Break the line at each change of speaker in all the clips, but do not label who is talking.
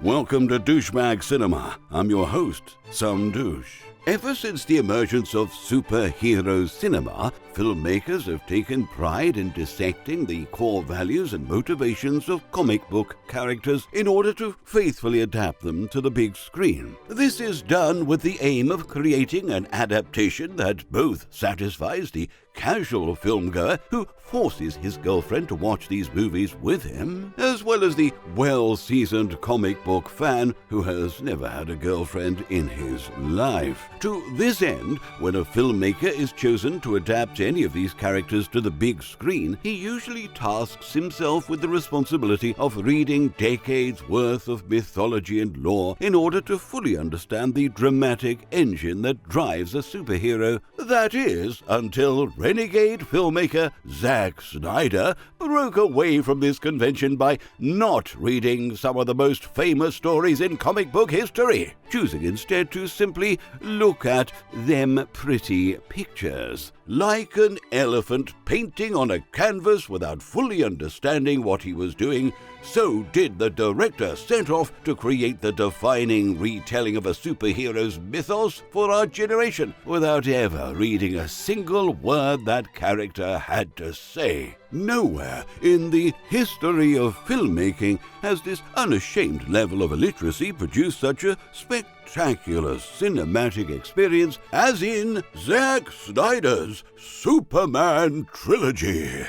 Welcome to Douchebag Cinema. I'm your host, Some Douche. Ever since the emergence of superhero cinema, filmmakers have taken pride in dissecting the core values and motivations of comic book characters in order to faithfully adapt them to the big screen. This is done with the aim of creating an adaptation that both satisfies the casual filmgoer who forces his girlfriend to watch these movies with him, as well as the well-seasoned comic book fan who has never had a girlfriend in his life. To this end, when a filmmaker is chosen to adapt any of these characters to the big screen, he usually tasks himself with the responsibility of reading decades worth of mythology and lore in order to fully understand the dramatic engine that drives a superhero. That is, until renegade filmmaker Zack Snyder broke away from this convention by not reading some of the most famous stories in comic book history, choosing instead to simply look at them pretty pictures. Like an elephant painting on a canvas without fully understanding what he was doing, so did the director sent off to create the defining retelling of a superhero's mythos for our generation, without ever reading a single word that character had to say. Nowhere in the history of filmmaking has this unashamed level of illiteracy produced such a spectacular cinematic experience as in Zack Snyder's Superman Trilogy.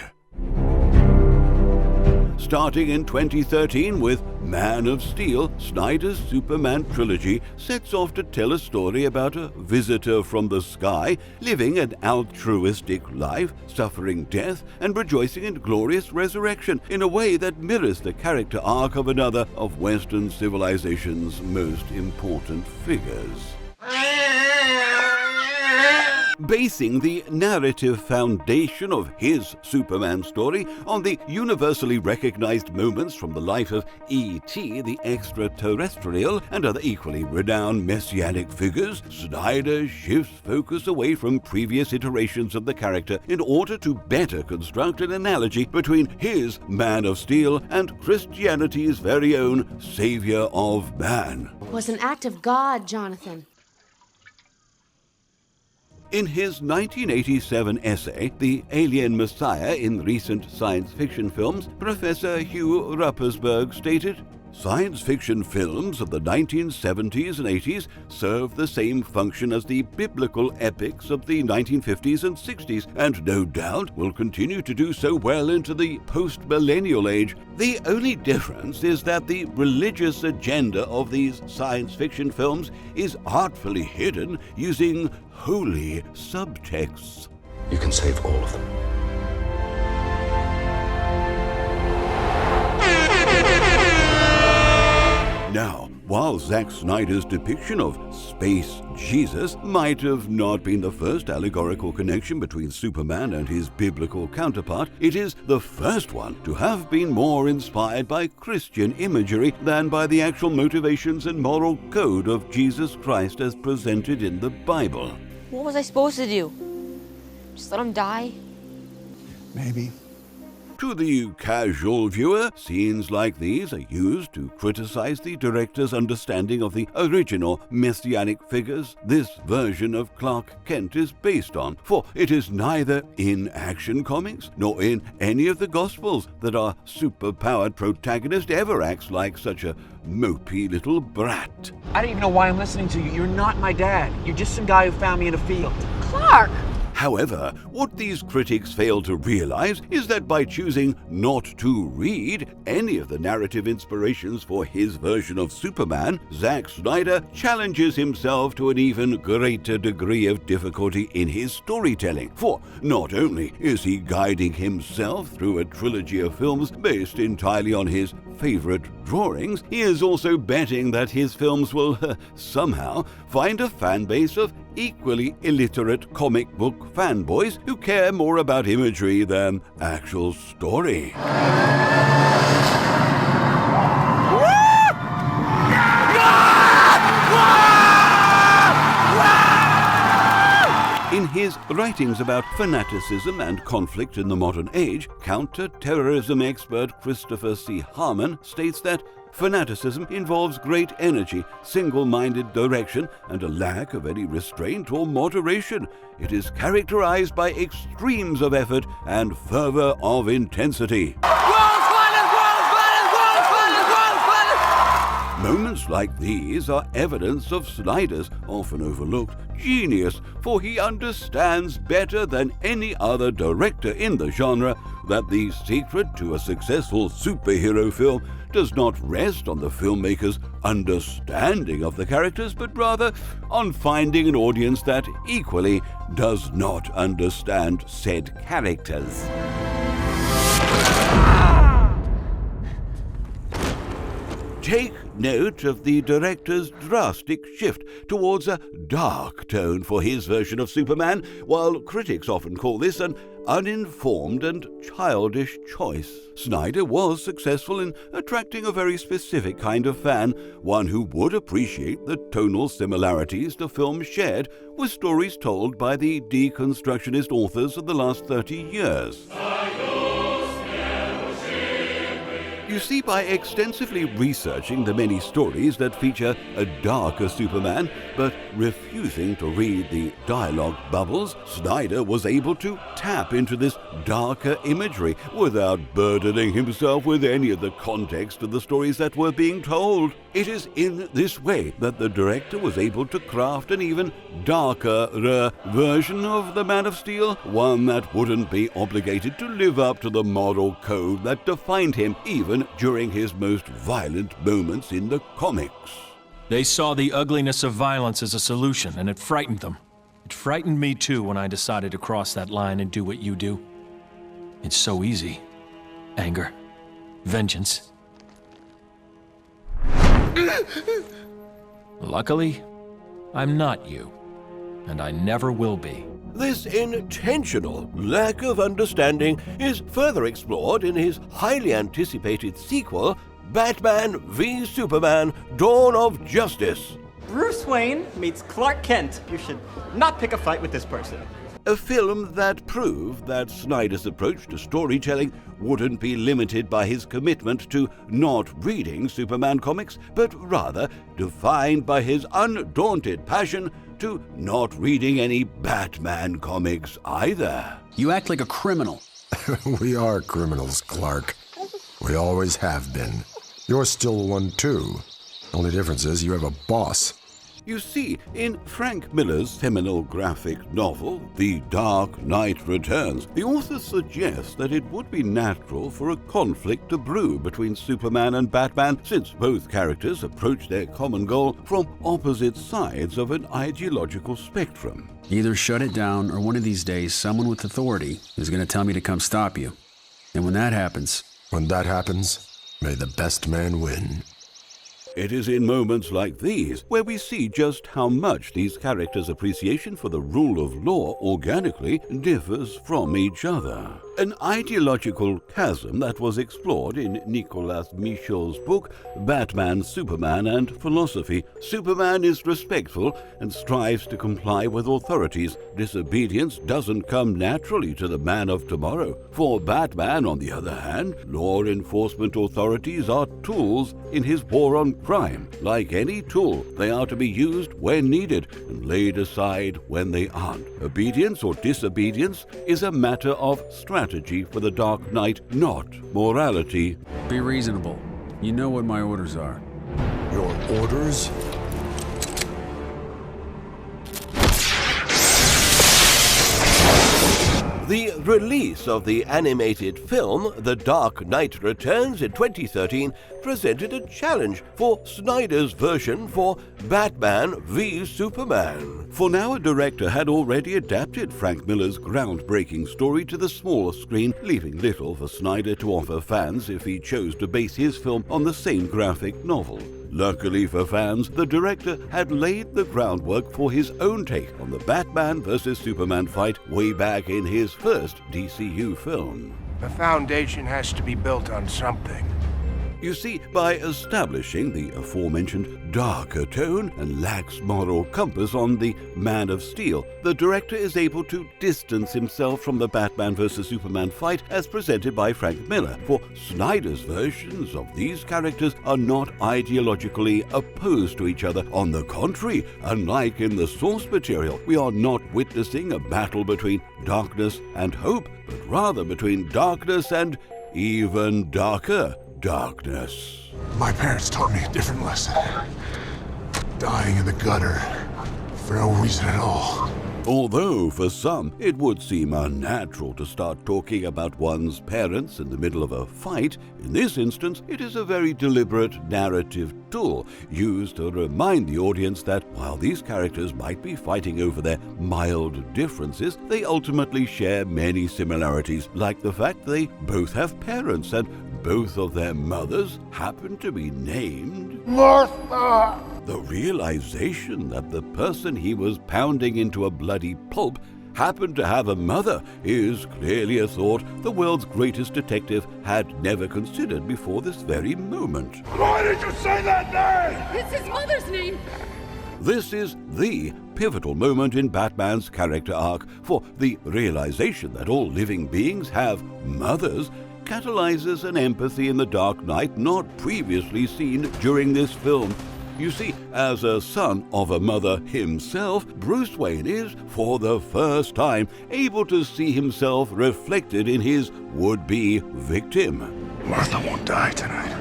Starting in 2013 with Man of Steel, Snyder's Superman Trilogy sets off to tell a story about a visitor from the sky living an altruistic life, suffering death, and rejoicing in glorious resurrection in a way that mirrors the character arc of another of Western civilization's most important figures. Basing the narrative foundation of his Superman story on the universally recognized moments from the life of E.T. the extraterrestrial and other equally renowned messianic figures, Snyder shifts focus away from previous iterations of the character in order to better construct an analogy between his Man of Steel and Christianity's very own Savior of Man.
It was an act of God, Jonathan.
In his 1987 essay, The Alien Messiah in Recent Science Fiction Films, Professor Hugh Ruppersberg stated, "Science fiction films of the 1970s and 80s serve the same function as the biblical epics of the 1950s and 60s, and no doubt will continue to do so well into the post-millennial age. The only difference is that the religious agenda of these science fiction films is artfully hidden using holy subtexts."
You can save all of them.
Now, while Zack Snyder's depiction of Space Jesus might have not been the first allegorical connection between Superman and his biblical counterpart, it is the first one to have been more inspired by Christian imagery than by the actual motivations and moral code of Jesus Christ as presented in the Bible.
What was I supposed to do? Just let him die?
Maybe.
To the casual viewer, scenes like these are used to criticize the director's understanding of the original messianic figures this version of Clark Kent is based on, for it is neither in Action Comics nor in any of the Gospels that our superpowered protagonist ever acts like such a mopey little brat.
I don't even know why I'm listening to you. You're not my dad. You're just some guy who found me in a field.
Clark!
However, what these critics fail to realize is that by choosing not to read any of the narrative inspirations for his version of Superman, Zack Snyder challenges himself to an even greater degree of difficulty in his storytelling. For not only is he guiding himself through a trilogy of films based entirely on his favorite drawings, he is also betting that his films will somehow find a fan base of equally illiterate comic book fanboys who care more about imagery than actual story. In his writings about fanaticism and conflict in the modern age, counter-terrorism expert Christopher C. Harmon states that fanaticism involves great energy, single-minded direction, and a lack of any restraint or moderation. It is characterized by extremes of effort and fervor of intensity. Moments like these are evidence of Snyder's often overlooked genius, for he understands better than any other director in the genre that the secret to a successful superhero film does not rest on the filmmaker's understanding of the characters, but rather on finding an audience that equally does not understand said characters. Take note of the director's drastic shift towards a dark tone for his version of Superman, while critics often call this an uninformed and childish choice. Snyder was successful in attracting a very specific kind of fan, one who would appreciate the tonal similarities the film shared with stories told by the deconstructionist authors of the last 30 years. You see, by extensively researching the many stories that feature a darker Superman, but refusing to read the dialogue bubbles, Snyder was able to tap into this darker imagery without burdening himself with any of the context of the stories that were being told. It is in this way that the director was able to craft an even darker version of the Man of Steel, one that wouldn't be obligated to live up to the moral code that defined him even during his most violent moments in the comics.
They saw the ugliness of violence as a solution, and it frightened them. It frightened me too when I decided to cross that line and do what you do. It's so easy. Anger. Vengeance. Luckily, I'm not you, and I never will be.
This intentional lack of understanding is further explored in his highly anticipated sequel, Batman v Superman: Dawn of Justice.
Bruce Wayne meets Clark Kent. You should not pick a fight with this person.
A film that proved that Snyder's approach to storytelling wouldn't be limited by his commitment to not reading Superman comics, but rather defined by his undaunted passion to not reading any Batman comics either.
You act like a criminal.
We are criminals, Clark. We always have been. You're still one too. Only difference is you have a boss.
You see, in Frank Miller's seminal graphic novel, The Dark Knight Returns, the author suggests that it would be natural for a conflict to brew between Superman and Batman, since both characters approach their common goal from opposite sides of an ideological spectrum.
Either shut it down, or one of these days someone with authority is going to tell me to come stop you. And when that happens,
may the best man win.
It is in moments like these where we see just how much these characters' appreciation for the rule of law organically differs from each other. An ideological chasm that was explored in Nicolas Michel's book, Batman, Superman, and Philosophy. Superman is respectful and strives to comply with authorities. Disobedience doesn't come naturally to the man of tomorrow. For Batman, on the other hand, law enforcement authorities are tools in his war on crime. Like any tool, they are to be used when needed and laid aside when they aren't. Obedience or disobedience is a matter of strategy for the Dark Knight, not morality.
be reasonable. You know what my orders are.
Your orders?
The release of the animated film The Dark Knight Returns in 2013 presented a challenge for Snyder's version for Batman v Superman. For now, a director had already adapted Frank Miller's groundbreaking story to the small screen, leaving little for Snyder to offer fans if he chose to base his film on the same graphic novel. Luckily for fans, the director had laid the groundwork for his own take on the Batman vs. Superman fight way back in his first DCU film.
The foundation has to be built on something.
You see, by establishing the aforementioned darker tone and lax moral compass on the Man of Steel, the director is able to distance himself from the Batman vs. Superman fight as presented by Frank Miller, for Snyder's versions of these characters are not ideologically opposed to each other. On the contrary, unlike in the source material, we are not witnessing a battle between darkness and hope, but rather between darkness and even darker darkness.
My parents taught me a different lesson. Dying in the gutter for no reason at all.
Although for some it would seem unnatural to start talking about one's parents in the middle of a fight, in this instance it is a very deliberate narrative tool used to remind the audience that while these characters might be fighting over their mild differences, they ultimately share many similarities, like the fact they both have parents and both of their mothers happen to be named
Martha!
The realization that the person he was pounding into a bloody pulp happened to have a mother is clearly a thought the world's greatest detective had never considered before this very moment.
Why did you say that name?
It's his mother's name!
This is the pivotal moment in Batman's character arc, for the realization that all living beings have mothers catalyzes an empathy in the Dark Knight not previously seen during this film. You see, as a son of a mother himself, Bruce Wayne is, for the first time, able to see himself reflected in his would-be victim.
Martha won't die tonight.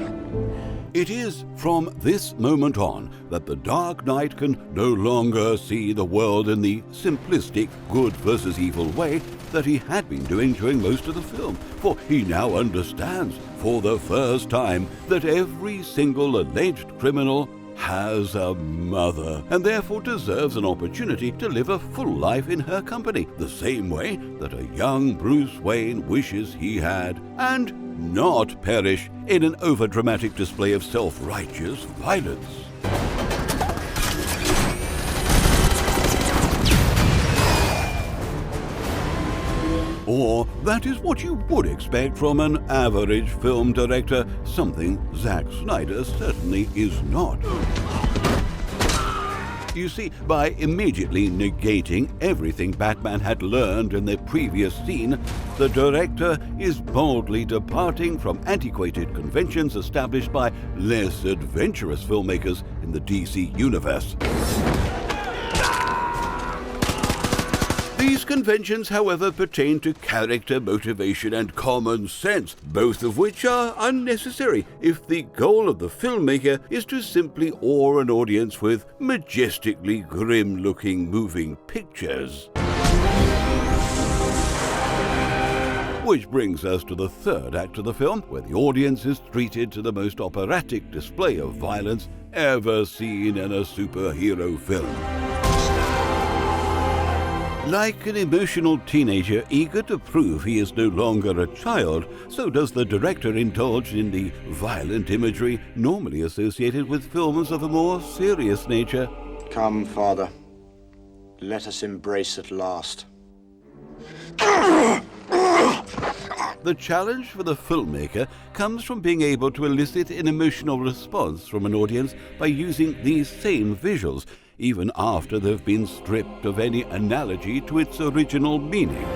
It is from this moment on that the Dark Knight can no longer see the world in the simplistic good versus evil way that he had been doing during most of the film, for he now understands, for the first time, that every single alleged criminal has a mother, and therefore deserves an opportunity to live a full life in her company, the same way that a young Bruce Wayne wishes he had, and not perish in an overdramatic display of self-righteous violence. Or that is what you would expect from an average film director, something Zack Snyder certainly is not. You see, by immediately negating everything Batman had learned in the previous scene, the director is boldly departing from antiquated conventions established by less adventurous filmmakers in the DC universe. These conventions, however, pertain to character motivation and common sense, both of which are unnecessary if the goal of the filmmaker is to simply awe an audience with majestically grim-looking moving pictures. Which brings us to the third act of the film, where the audience is treated to the most operatic display of violence ever seen in a superhero film. Like an emotional teenager eager to prove he is no longer a child, so does the director indulge in the violent imagery normally associated with films of a more serious nature.
Come, Father. Let us embrace at last.
The challenge for the filmmaker comes from being able to elicit an emotional response from an audience by using these same visuals, even after they've been stripped of any analogy to its original meaning.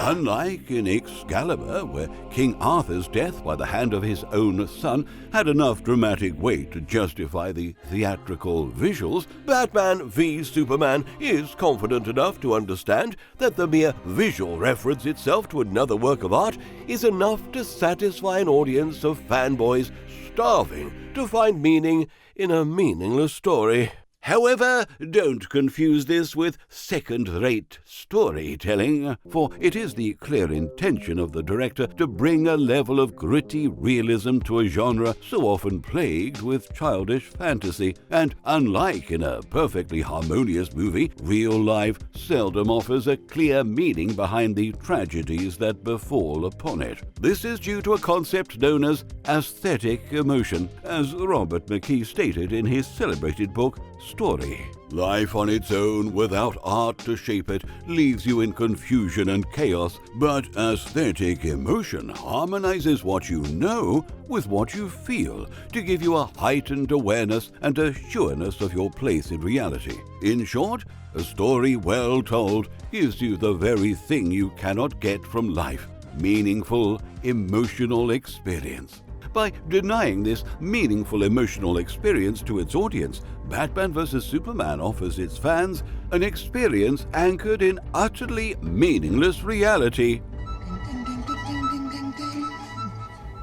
Unlike in Excalibur, where King Arthur's death by the hand of his own son had enough dramatic weight to justify the theatrical visuals, Batman v Superman is confident enough to understand that the mere visual reference itself to another work of art is enough to satisfy an audience of fanboys starving to find meaning in a meaningless story. However, don't confuse this with second-rate storytelling, for it is the clear intention of the director to bring a level of gritty realism to a genre so often plagued with childish fantasy, and unlike in a perfectly harmonious movie, real life seldom offers a clear meaning behind the tragedies that befall upon it. This is due to a concept known as aesthetic emotion, as Robert McKee stated in his celebrated book, Story. Life on its own, without art to shape it, leaves you in confusion and chaos, but aesthetic emotion harmonizes what you know with what you feel to give you a heightened awareness and a sureness of your place in reality. In short, a story well told gives you the very thing you cannot get from life: meaningful, emotional experience. By denying this meaningful emotional experience to its audience, Batman vs. Superman offers its fans an experience anchored in utterly meaningless reality.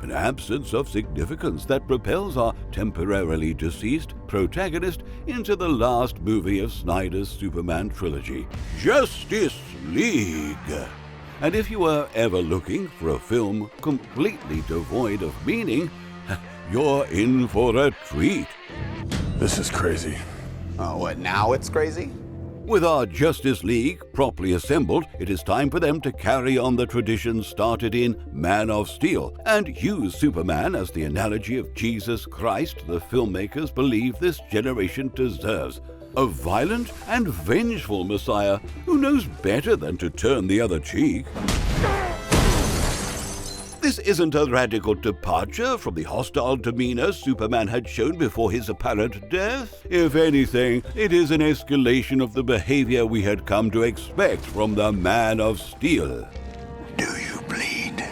An absence of significance that propels our temporarily deceased protagonist into the last movie of Snyder's Superman trilogy, Justice League. And if you were ever looking for a film completely devoid of meaning, you're in for a treat.
This is crazy.
Oh, what, now it's crazy?
With our Justice League properly assembled, it is time for them to carry on the tradition started in Man of Steel and use Superman as the analogy of Jesus Christ the filmmakers believe this generation deserves. A violent and vengeful Messiah who knows better than to turn the other cheek. This isn't a radical departure from the hostile demeanor Superman had shown before his apparent death. If anything, it is an escalation of the behavior we had come to expect from the Man of Steel.
Do you bleed?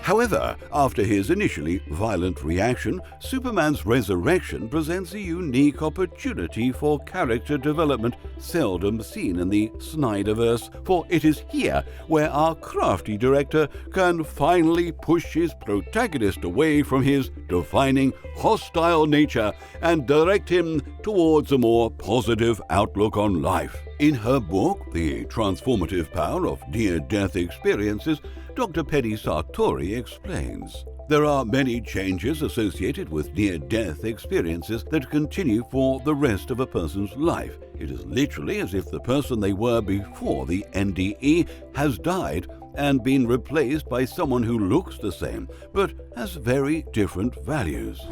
However, after his initially violent reaction, Superman's resurrection presents a unique opportunity for character development seldom seen in the Snyderverse, for it is here where our crafty director can finally push his protagonist away from his defining hostile nature and direct him towards a more positive outlook on life. In her book, The Transformative Power of Near-Death Experiences, Dr. Penny Sartori explains, there are many changes associated with near-death experiences that continue for the rest of a person's life. It is literally as if the person they were before the NDE has died and been replaced by someone who looks the same, but has very different values.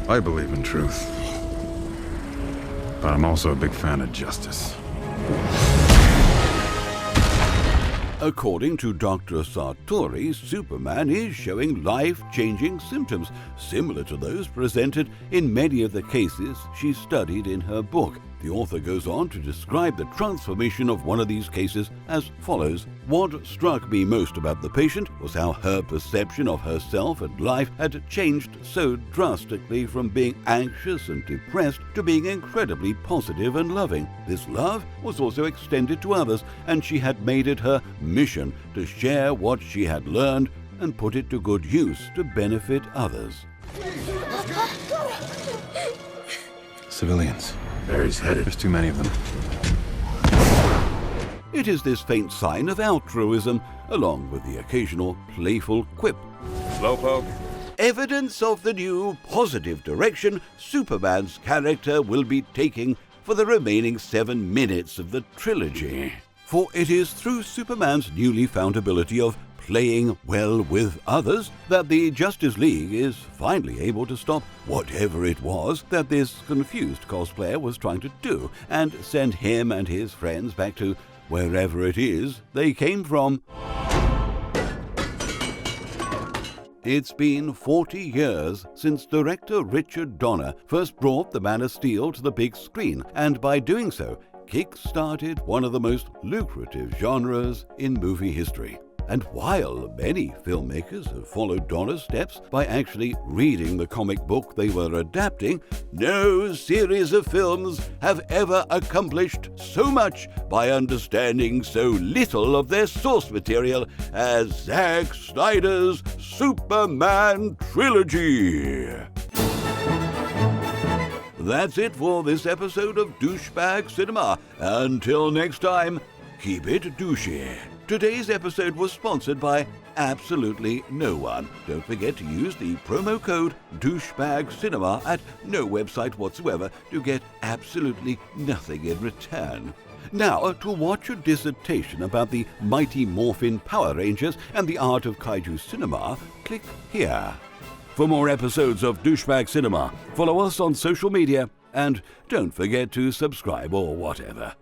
I believe in truth, but I'm also a big fan of justice.
According to Dr. Sartori, Superman is showing life-changing symptoms similar to those presented in many of the cases she studied in her book. The author goes on to describe the transformation of one of these cases as follows. What struck me most about the patient was how her perception of herself and life had changed so drastically from being anxious and depressed to being incredibly positive and loving. This love was also extended to others, and she had made it her mission to share what she had learned and put it to good use to benefit others.
Civilians. There he's headed. There's too many of them.
It is this faint sign of altruism, along with the occasional playful quip.
Slowpoke.
Evidence of the new positive direction Superman's character will be taking for the remaining 7 minutes of the trilogy. For it is through Superman's newly found ability of playing well with others that the Justice League is finally able to stop whatever it was that this confused cosplayer was trying to do and send him and his friends back to wherever it is they came from. It's been 40 years since director Richard Donner first brought The Man of Steel to the big screen, and by doing so, kick-started one of the most lucrative genres in movie history. And while many filmmakers have followed Donner's steps by actually reading the comic book they were adapting, no series of films have ever accomplished so much by understanding so little of their source material as Zack Snyder's Superman Trilogy. That's it for this episode of Douchebag Cinema. Until next time, keep it douchey. Today's episode was sponsored by absolutely no one. Don't forget to use the promo code DouchebagCinema at no website whatsoever to get absolutely nothing in return. Now, to watch a dissertation about the Mighty Morphin Power Rangers and the art of kaiju cinema, click here. For more episodes of Douchebag Cinema, follow us on social media And don't forget to subscribe or whatever.